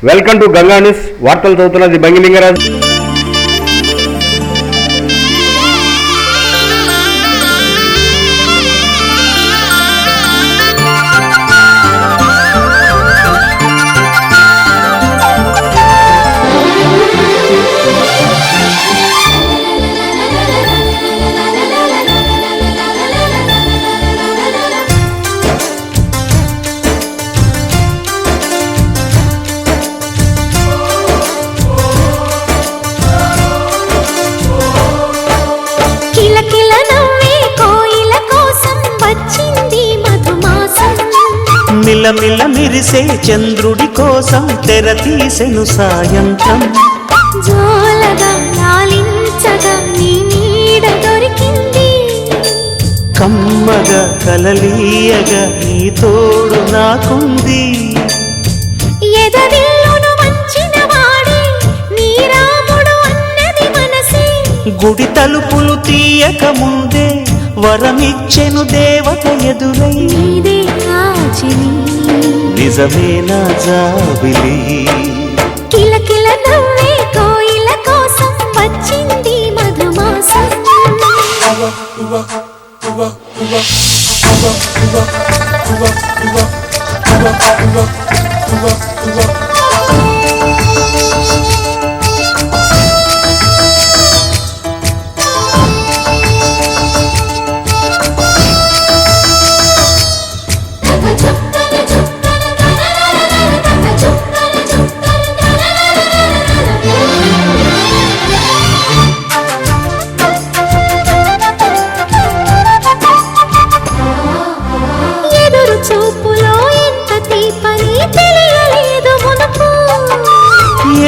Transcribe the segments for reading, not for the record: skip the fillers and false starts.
Welcome to Ganga news. వార్తలు చదువుతున్నది బంగిలింగరాజు. మిలమిల మిరిసే చంద్రుడి కోసం తెర తీసెను సాయంత్రం. జోలగా లాలించగా నీ నీడ దొరికింది, కమ్మగా కలలీయగా నీ తోడు నాకుంది. ఎదవిల్లును వంచిన వాడే నీ రాముడు అన్నది మనసే. గుడి తలుపులు తీయక ముందే వరమిచ్చెను దేవత ఎదురై. నీదే ఆచిని నిజమేనా జాబిలి, కిలకిల నవ్వే కోయిల కోసం వచ్చింది మధుమాసం.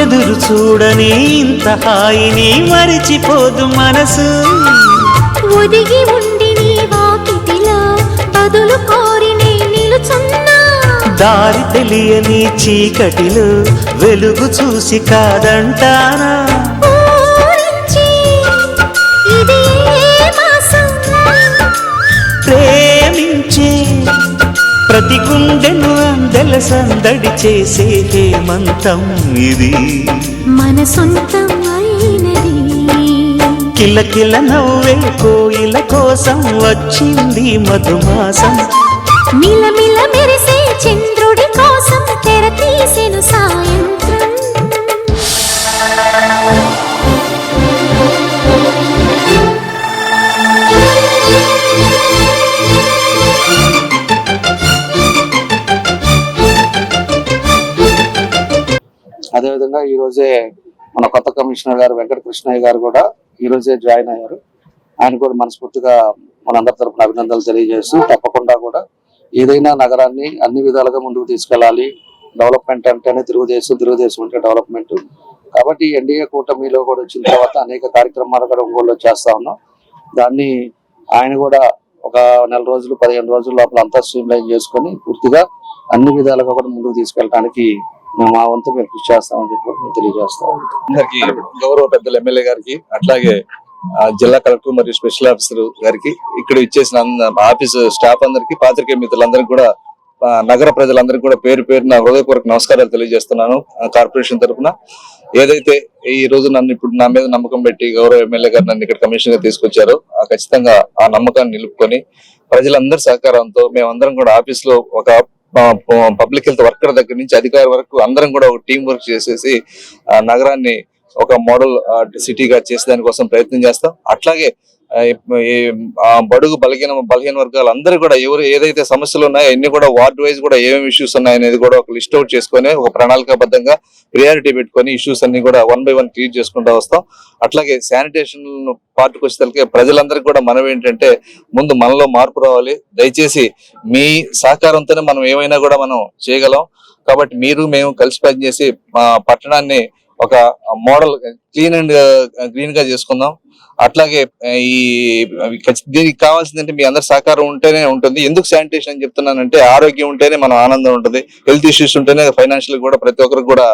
ఎదురు చూడని ఇంత హాయిని మరిచిపోదు మనసు. ఒదిగి ఉండి నీ వాకిటిలో బదులు కోరి నే నిలుచున్నా. దారి తెలియని చీకటిలో వెలుగు చూసి కాదంటానా. ఇది మాసం ప్రేమించే ప్రతి గుండెను అందెల సందడి చేసే హేమంతం ఇది, మన సొంతం అయినది. కిలకిల నవ్వే కోయిల కోసం వచ్చింది మధుమాసం. మిలమిల మెరిసే చంద్రుడి కోసం తెర తీసెను సాయంత్రం. అదేవిధంగా ఈ రోజే మన కొత్త కమిషనర్ గారు వెంకట కృష్ణయ్య గారు కూడా ఈ రోజే జాయిన్ అయ్యారు. ఆయన కూడా మనస్ఫూర్తిగా మనందరి తరపున అభినందనలు తెలియజేస్తూ, తప్పకుండా కూడా ఏదైనా నగరాన్ని అన్ని విధాలుగా ముందుకు తీసుకెళ్లాలి. డెవలప్మెంట్ అంటేనే తెలుగుదేశం అంటే డెవలప్మెంట్. కాబట్టి ఎన్డీఏ కూటమిలో కూడా వచ్చిన తర్వాత అనేక కార్యక్రమాలు కూడా ఒంగోలులో చేస్తా ఉన్నాం. దాన్ని ఆయన కూడా ఒక 4 రోజులు 15 రోజుల లోపల అంతా స్ట్రీమ్లైన్ చేసుకొని పూర్తిగా అన్ని విధాలుగా కూడా ముందుకు తీసుకెళ్ళడానికి మా వంతు మేము కృషి చేస్తామని చెప్పి తెలియజేస్తాం. అందరికి గౌరవ పెద్దలు ఎమ్మెల్యే గారికి, అట్లాగే జిల్లా కలెక్టర్ మరియు స్పెషల్ ఆఫీసర్ గారికి, ఇక్కడ ఇచ్చేసిన ఆఫీస్ స్టాఫ్ అందరికి, పాత్రికేయ మిత్రులందరికీ కూడా, నగర ప్రజలందరికీ కూడా పేరు పేరున హృదయపూర్వక నమస్కారాలు తెలియజేస్తున్నాను. కార్పొరేషన్ తరఫున ఏదైతే ఈ రోజు నన్ను ఇప్పుడు నా మీద నమ్మకం పెట్టి గౌరవ ఎమ్మెల్యే గారు నన్ను ఇక్కడ కమిషనర్ గా తీసుకొచ్చారో, ఖచ్చితంగా ఆ నమ్మకాన్ని నిలుపుకొని ప్రజలందరి సహకారంతో మేమందరం కూడా ఆఫీస్ లో ఒక పబ్లిక్ హెల్త్ వర్కర్ దగ్గర నుంచి అధికారి వరకు అందరం కూడా ఒక టీం వర్క్ చేసేసి నగరాన్ని ఒక మోడల్ సిటీగా చేసే దానికోసం ప్రయత్నం చేస్తాం. అట్లాగే బడుగు బలహీన వర్గాలు అందరూ కూడా ఎవరు ఏదైతే సమస్యలు ఉన్నాయో అన్ని కూడా వార్డ్ వైజ్ కూడా ఏమేమి ఇష్యూస్ ఉన్నాయనేది కూడా ఒక లిస్ట్ అవుట్ చేసుకొని ఒక ప్రణాళికాబద్ధంగా ప్రియారిటీ పెట్టుకొని ఇష్యూస్ అన్ని కూడా 1 by 1 క్లియర్ చేసుకుంటూ వస్తాం. అట్లాగే శానిటేషన్ పార్ట్కి వచ్చేసరికి ప్రజలందరికీ కూడా మనం ఏంటంటే ముందు మనలో మార్పు రావాలి. దయచేసి మీ సహకారంతోనే మనం ఏమైనా కూడా మనం చేయగలం. కాబట్టి మీరు మేము కలిసి పనిచేసి మా పట్టణాన్ని ఒక మోడల్ క్లీన్ అండ్ గ్రీన్ గా చేసుకుందాం. అట్లాగే ఈ దీనికి కావాల్సిందంటే మీ అందరి సహకారం ఉంటేనే ఉంటుంది. ఎందుకు శానిటేషన్ అని చెప్తున్నానంటే ఆరోగ్యం ఉంటేనే మనం ఆనందం ఉంటుంది, హెల్త్ ఇష్యూస్ ఉంటేనే ఫైనాన్షియల్ కూడా ప్రతి ఒక్కరికి కూడా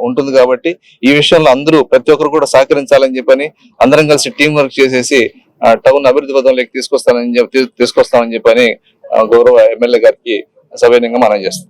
ఉంటుంది. కాబట్టి ఈ విషయంలో అందరూ ప్రతి ఒక్కరు కూడా సహకరించాలని చెప్పని అందరం కలిసి టీం వర్క్ చేసేసి టౌన్ అభివృద్ధి పథంలోకి తీసుకొస్తామని చెప్పని గౌరవ ఎమ్మెల్యే గారికి సవినయంగా మనం చేస్తాం.